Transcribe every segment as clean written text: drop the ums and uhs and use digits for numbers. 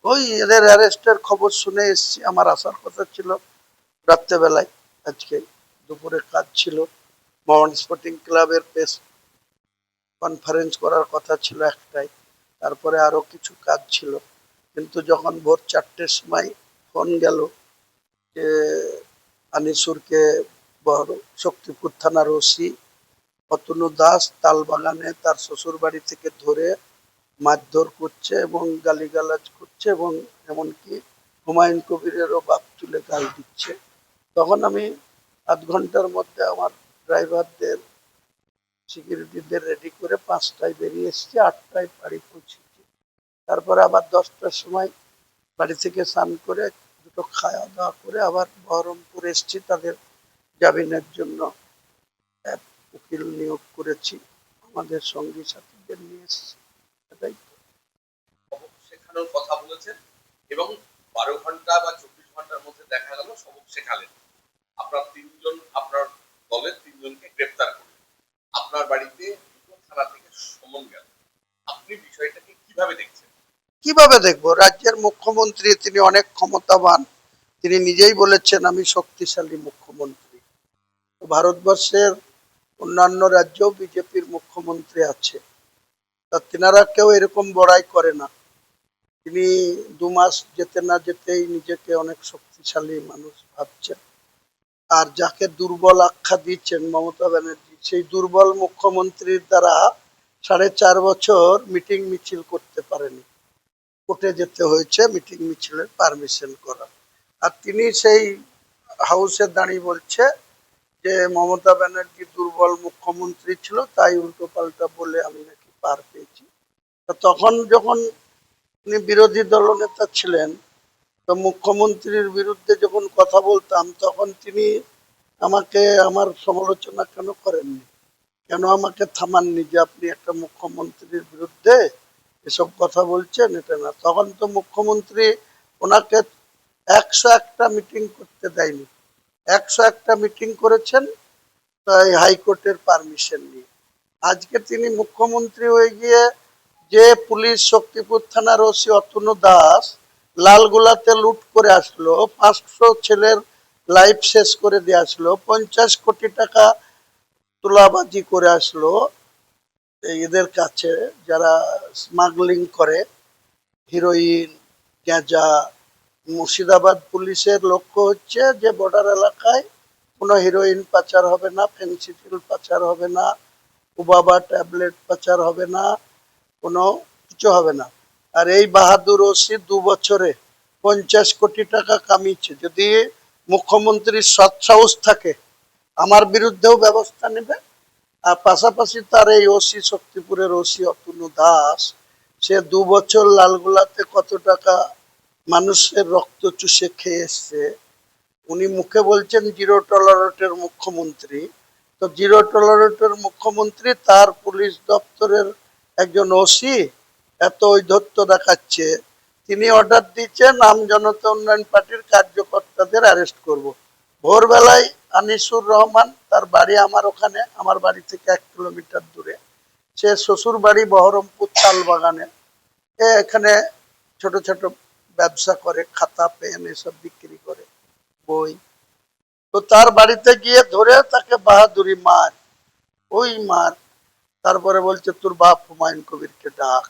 ওই এদের অ্যারেস্টের খবর শুনে এসছি। আমার আসার কথা ছিল রাত্রেবেলায়, আজকে দুপুরে কাজ ছিল। মোহন স্পোর্টিং ক্লাবের প্রেস কনফারেন্স করার কথা ছিল একটাই, তারপরে আরো কিছু কাজ ছিল। কিন্তু যখন ভোর 4টের সময় ফোন গেল যে আনিসুরকে শক্তিপুর থানার ওসি অতনু দাস তালবাগানে তার শ্বশুর বাড়ি থেকে ধরে মারধর করছে এবং গালিগালাজ করছে এবং এমনকি হুমায়ুন কবিরেরও বাপ তুলে গাল দিচ্ছে, তখন আমি আধ ঘন্টার মধ্যে আমার ড্রাইভারদের সিকিউরিটিদের রেডি করে 5টায় বেরিয়ে এসেছি, 8টায় বাড়ি পৌঁছেছি। তারপরে আবার 10টার সময় বাড়ি থেকে স্নান করে দুটো খাওয়া দাওয়া করে আবার বহরমপুর এসেছি। তাদের জামিনের জন্য এক উকিল নিয়োগ করেছি, আমাদের সঙ্গী সাথীদের নিয়ে এসেছি। এটাই সবক শেখানোর কথা বলেছেন এবং 12 ঘন্টা বা 24 ঘন্টার মধ্যে দেখা গেল সবক শেখালেন। আপনার তিনজন, আপনার দলের তিনজনকে গ্রেপ্তার করলেন, আপনার বাড়িতে দুটো থানা থেকে সমন গেল। আপনি বিষয়টাকে কিভাবে দেখছেন? কিভাবে দেখবো? রাজ্যের মুখ্যমন্ত্রী, তিনি অনেক ক্ষমতাবান, তিনি নিজেই বলেছেন আমি শক্তিশালী মুখ্যমন্ত্রী। ভারতবর্ষের অন্যান্য রাজ্যেও বিজেপির মুখ্যমন্ত্রী আছে, তা তেনারা কেউ এরকম বড়াই করে না। তিনি 2 মাস যেতে না যেতেই নিজেকে অনেক শক্তিশালী মানুষ ভাবছেন। আর যাকে দুর্বল আখ্যা দিচ্ছেন মমতা ব্যানার্জি, সেই দুর্বল মুখ্যমন্ত্রীর দ্বারা 4.5 বছর মিটিং মিছিল করতে পারেনি, কোর্টে যেতে হয়েছে মিটিং মিছিলের পারমিশন করা। আর তিনি সেই হাউসে দাঁড়িয়ে বলছে যে মমতা ব্যানার্জি দুর্বল মুখ্যমন্ত্রী ছিল, তাই উল্টো পাল্টা বলে আমি নাকি পার পেয়েছি। তখন যখন উনি বিরোধী দলনেতা ছিলেন, তো মুখ্যমন্ত্রীর বিরুদ্ধে যখন কথা বলতাম তখন তিনি আমাকে আমার সমালোচনা কেন করেননি, কেন আমাকে থামাননি যে আপনি একটা মুখ্যমন্ত্রীর বিরুদ্ধে এসব কথা বলছেন? এটা না, তখন তো মুখ্যমন্ত্রী ওনাকে 101টা মিটিং করতে দেয়নি, 101টা মিটিং করেছেন তাই হাইকোর্টের পারমিশন নিয়ে। আজকে তিনি মুখ্যমন্ত্রী হয়ে গিয়ে যে পুলিশ শক্তিপুর থানার ওসি অতনু দাস লালগোলাতে লুট করে আসলো, 500 ছেলের লাইফ শেষ করে দিয়ে আসলো, 50 কোটি টাকা তোলাবাজি করে আসলো এদের কাছে, যারা স্মাগলিং করে হিরোইন, গাঁজা। মুর্শিদাবাদ পুলিশের লক্ষ্য হচ্ছে যে বর্ডার এলাকায় কোনো হিরোইন পাচার হবে না, ফেন্সিডিল পাচার হবে না, উবাবা ট্যাবলেট পাচার হবে না, কোনো কিছু হবে না। আর এই বাহাদুর ওসি 2 বছরে 50 কোটি টাকা কামিয়েছে। যদি মুখ্যমন্ত্রীর সৎ সাহস থাকে আমার বিরুদ্ধেও ব্যবস্থা নেবে। আর পাশাপাশি তার এই ওসি, শক্তিপুরের ওসি অতনু দাস, সে 2 বছর লালগোলাতে কত টাকা মানুষের রক্ত চুষে খেয়ে এসছে। উনি মুখে বলছেন জিরো টলারেটের মুখ্যমন্ত্রী, তো জিরো টলারেটের মুখ্যমন্ত্রী তার পুলিশ দপ্তরের একজন ওসি এত ঔদ্ধত্য দেখাচ্ছে, তিনি অর্ডার দিচ্ছেন আম জনতা উন্নয়ন পার্টির কার্যকর্তাদের অ্যারেস্ট করব। ভোরবেলায় আনিসুর রহমান, তার বাড়ি আমার ওখানে, আমার বাড়ি থেকে 1 কিলোমিটার দূরে, সে শ্বশুর বাড়ি বহরমপুর তালবাগানে, এখানে ছোট ছোট ব্যবসা করে, খাতা পেন এসব বিক্রি করে, বই। তো তার বাড়িতে গিয়ে ধরে তাকে বাহাদুরি মার, ওই মার, তারপরে বলছে তোর বাপ হুমায়ুন কবিরকে ডাক।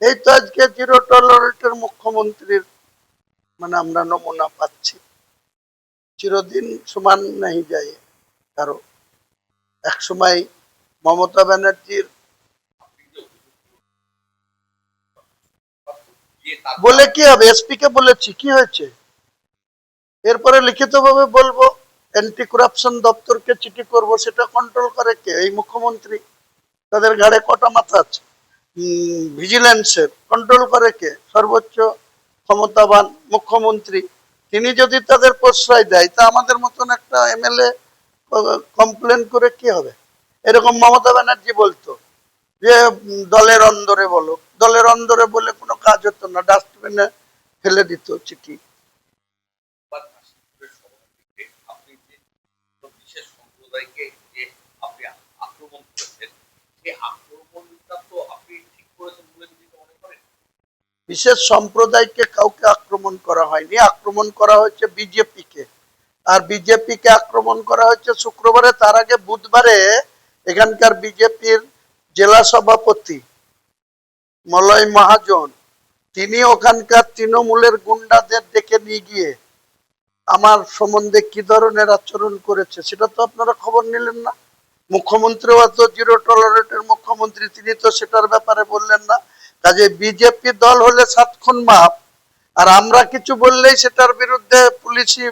এই তো আজকে জিরো টলারেটের মুখ্যমন্ত্রীর মানে আমরা নমুনা পাচ্ছি। চিরদিন সমান नहीं যায় কারো। এক সময় মমতা ব্যানার্জির বলে কি হবে, এসপি কে বলেছি, কি হয়েছে? এরপরে লিখিত ভাবে বলবো, অ্যান্টি করাপশন দপ্তরকে চিঠি করব, সেটা কন্ট্রোল করে কে? এই মুখ্যমন্ত্রী। তাদের ঘাড়ে কটা মাথা আছে? ভিজিলেন্সের কন্ট্রোল করে কে? সর্বোচ্চ ক্ষমতাবান মুখ্যমন্ত্রী। তিনি যদি তাদের প্রশ্রয় দেয় তা আমাদের মতন একটা এমএলএ কমপ্লেন করে কি হবে? এরকম মমতা ব্যানার্জি বলতো যে দলের অন্দরে বলো, দলের অন্দরে বলে কোনো কাজ হতো না, ডাস্টবিনে ফেলে দিত চিঠি। আপনি যে বিশেষ সম্প্রদায়কে যে আপনি আক্রমণ করেছেন, সেই আক্রমণটা তো আপনি ঠিক করেছেন বলে যদি মনে করেন? বিশেষ সম্প্রদায়কে কাউকে আক্রমণ করা হয়নি, আক্রমণ করা হয়েছে বিজেপিকে। আর বিজেপিকে আক্রমণ করা হচ্ছে শুক্রবারে, তার আগে বুধবারে এখানকার বিজেপির জেলা সভাপতি মলয় মহাজন তিনি ওখানকার তৃণমূলের গুন্ডাদের ডেকে নিয়ে গিয়ে আমার সম্বন্ধে কি ধরনের আচরণ করেছে সেটা তো আপনারা খবর নিলেন না। মুখ্যমন্ত্রীও তো জিরো টলারেটের মুখ্যমন্ত্রী, তিনি তো সেটার ব্যাপারে বললেন না। কাজে বিজেপি দল হলে 7 খুন মাপ, আর আমরা কিছু বললেই সেটার বিরুদ্ধে পুলিশি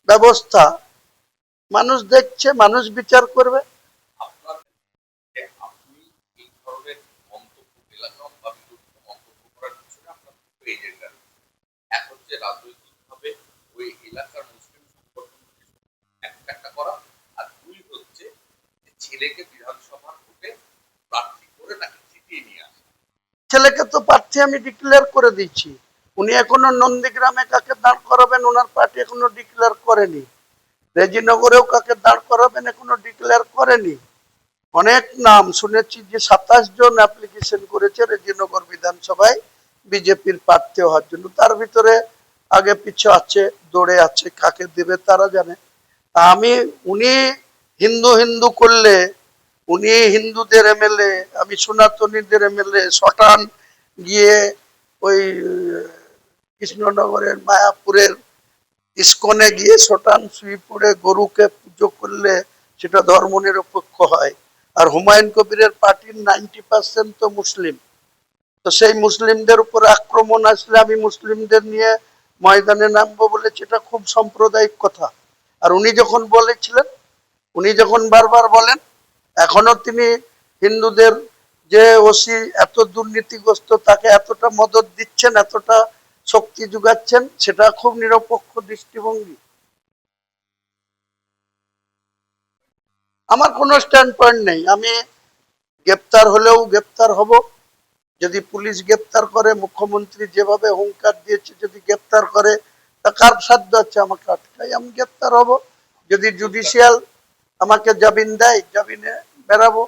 ব্যবস্থা। মানুষ দেখছে, মানুষ বিচার করবে। আপনার যে আপনি এই ধরনের মন্তব্য এলাকা বা বিরুদ্ধে মন্তব্য করার পিছনে আপনার দুটো এজেন্ডা রয়েছে। এক হচ্ছে রাজনৈতিকভাবে ওই এলাকার মুসলিম সংগঠনকে একটা করা, আর দুই হচ্ছে যে ছেলেকে বিধানসভার ভোটে প্রার্থী করে তাকে জিতিয়ে নিয়ে আসা। ছেলেকে তো প্রার্থী আমি ডিক্লেয়ার করে দিচ্ছি। উনি এখনো নন্দীগ্রামে কাকে দাঁড় করাবেন ওনার পার্টি এখনো ডিক্লেয়ার করেনি। রেজিনগরেও কাকে দাঁড় করাবেন এখনো ডিক্লেয়ার করেনি। অনেক নাম শুনেছি যে 27 জন অ্যাপ্লিকেশন করেছে রেজিনগর বিধানসভায় বিজেপির প্রার্থী হওয়ার জন্য। তার ভিতরে আগে পিছু আছে, দৌড়ে আছে, কাকে দেবে তারা জানে। আমি উনি হিন্দু হিন্দু করলে উনি হিন্দুদের এমএলএ, আমি সনাতনীদের এমএলএ। শটান গিয়ে ওই কৃষ্ণনগরের মায়াপুরের ইস্কনে গিয়ে শটান শ্রীপুরে গরুকে পুজো করলে সেটা ধর্ম নিরপেক্ষ হয়। আর হুমায়ুন কবিরের পার্টির 90% তো মুসলিম। তো সেই মুসলিমদের উপর আক্রমণ আসলে আমি মুসলিমদের নিয়ে ময়দানে নামবো বলেছি, এটা খুব সাম্প্রদায়িক কথা। আর উনি যখন বলেছিলেন, উনি যখন বারবার বলেন, এখনো তিনি হিন্দুদের যে ওসি এত দুর্নীতিগ্রস্ত তাকে এতটা মদত দিচ্ছেন, এতটা শক্তি যোগাচ্ছেন, সেটা খুব নিরপেক্ষ দৃষ্টিভঙ্গি। আমার কোনো স্ট্যান্ড পয়েন্ট নেই। আমি গ্রেপ্তার হলেও গ্রেপ্তার হব। যদি পুলিশ গ্রেপ্তার করে, মুখ্যমন্ত্রী যেভাবে হুঙ্কার দিয়েছে যদি গ্রেপ্তার করে, তা কার সাধ্য আছে আমাকে আটকাই? আমি গ্রেপ্তার হব। যদি জুডিশিয়াল আমাকে জামিন দেয়, জামিনে বেরাবো।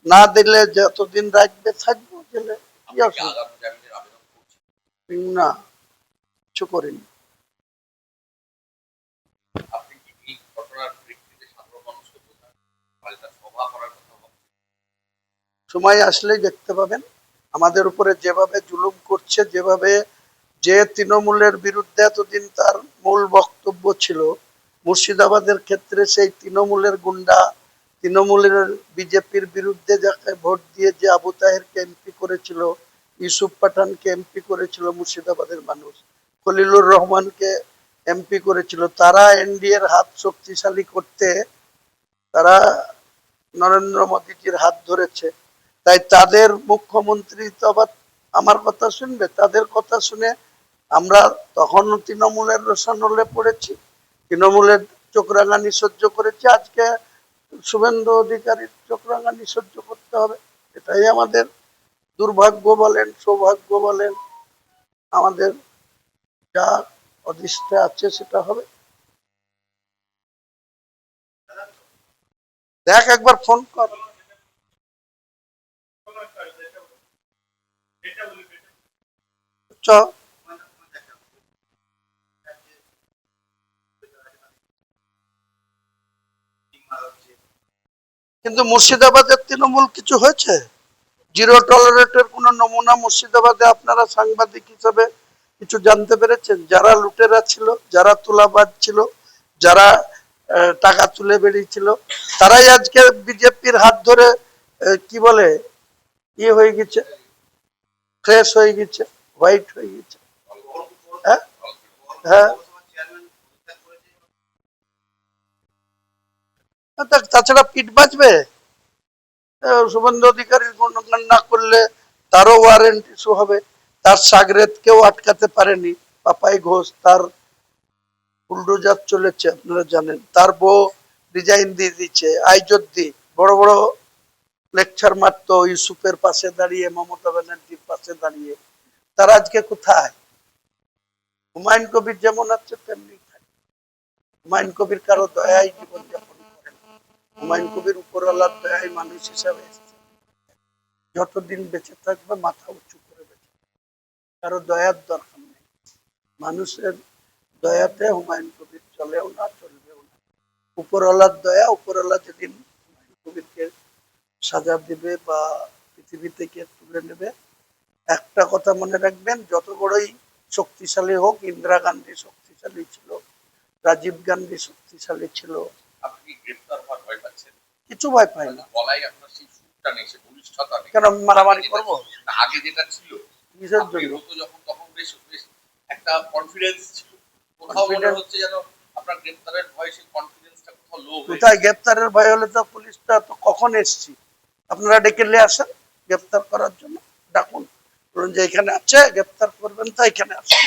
না দিলে যতদিন রাখবে থাকবো জেলে। কি আপনি কি অসুবিধা? আগামী জামিনের আবেদন করছেন? না, কিছু করিনি। আপনি কি এই ঘটনার প্রেক্ষিতে সাধারণ মানুষকে বোঝান পাল্টা সভা করার কথা ভাবছেন? সময় আসলেই দেখতে পাবেন আমাদের উপরে যেভাবে জুলুম করছে, যেভাবে যে তৃণমূলের বিরুদ্ধে এতদিন তার মূল বক্তব্য ছিল। মুর্শিদাবাদের ক্ষেত্রে সেই তৃণমূলের গুন্ডা, তৃণমূলের বিজেপির বিরুদ্ধে যাকে ভোট দিয়ে যে আবু তাহেরকে এমপি করেছিল, ইউসুফ পাঠানকে এমপি করেছিল মুর্শিদাবাদের মানুষ, খলিলুর রহমানকে এমপি করেছিল, তারা এনডিএর হাত শক্তিশালী করতে তারা নরেন্দ্র মোদীজির হাত ধরেছে। তাই তাদের মুখ্যমন্ত্রী তো আবার আমার কথা শুনবে? তাদের কথা শুনে আমরা তখনও তৃণমূলের রোশানলে পড়েছি, তৃণমূলের চোখ রাঙানি সহ্য করেছি। আজকে শুভেন্দু অধিকারীর চোখ রাঙানি সহ্য করতে হবে। এটাই আমাদের দুর্ভাগ্য বলেন, সৌভাগ্য বলেন, আমাদের যা অদৃষ্টে আছে সেটা হবে। দেখ একবার ফোন কর। চ কিন্তু মুর্শিদাবাদের তৃণমূল কিছু হয়েছে? জিরো টলারেটের কোন নমুনা মুর্শিদাবাদে আপনারা সাংবাদিক হিসেবে কিছু জানতে পেরেছেন? যারা লুটেরা ছিল, যারা তোলাবাজ ছিল, যারা টাকা তুলে বেরিয়েছিল, তারাই আজকে বিজেপির হাত ধরে কি বলে ইয়ে হয়ে গেছে, ফ্রেশ হয়ে গেছে, হোয়াইট হয়ে গেছে। হ্যাঁ, হ্যাঁ। তাছাড়া পিঠ বাঁচবে? শুভেন্দু অধিকারীর গুণগান না করলে তারও ওয়ারেন্ট ইস্যু হবে। তার সাগরেদ কেউ আটকাতে পারেনি। পাপাই ঘোষ, তার বুলডোজার চলেছে আপনারা জানেন। তার বউ রিজাইন দিয়ে দিচ্ছে। আইজদ্দি বড় বড় লেকচার মারতো ইউসুফের পাশে দাঁড়িয়ে, মমতা ব্যানার্জির পাশে দাঁড়িয়ে। তারা আজকে কোথায়? হুমায়ুন কবির যেমন আছে তেমনি থাকে। হুমায়ুন কবির কারো দয়ায় জীবনযাপন করেন। হুমায়ুন কবির উপরওয়ালার দয়ায় মানুষ হিসাবে এসেছে। যতদিন বেঁচে থাকবে মাথা উঁচু করে বেঁচে কারো দয়ার দরকার নেই। মানুষের দয়াতে হুমায়ুন কবির চলেও না, চলবেও না। উপরওয়ালার দয়া, উপরওয়ালা যেদিন হুমায়ুন কবিরকে সাজা দিবে বা পৃথিবী থেকে তুলে নেবে, একটা কথা মনে রাখবেন, যত বড়ই শক্তিশালী হোক, ইন্দিরা গান্ধী শক্তিশালী ছিল, রাজীব গান্ধী শক্তিশালী ছিল, আপনি কি গ্রেপ্তার হওয়ার ভয় পাচ্ছেন? কিছু ভয় পাই না। গলায় আপনার সেই সুরটা নেই, সে বলিষ্ঠতা নেই। কেন মারামারি করবো? আগে যেটা ছিল, কিসের আপনি জন্য? হতো যখন, তখন বেশ বেশ একটা কনফিডেন্স ছিল। কোথাও মনে Confidence? হচ্ছে যেন আপনার গ্রেপ্তারের ভয় সেই কনফিডেন্সটা কোথাও লো হয়ে কোথায় গেছে। গ্রেপ্তারের ভয় হলে তো পুলিশটা তো কখন এসছি, আপনারা ডেকে নিয়ে আসেন গ্রেপ্তার করার জন্য, ডাকুন, বলুন যে এখানে আছে, গ্রেপ্তার করবেন তো এখানে আসেন।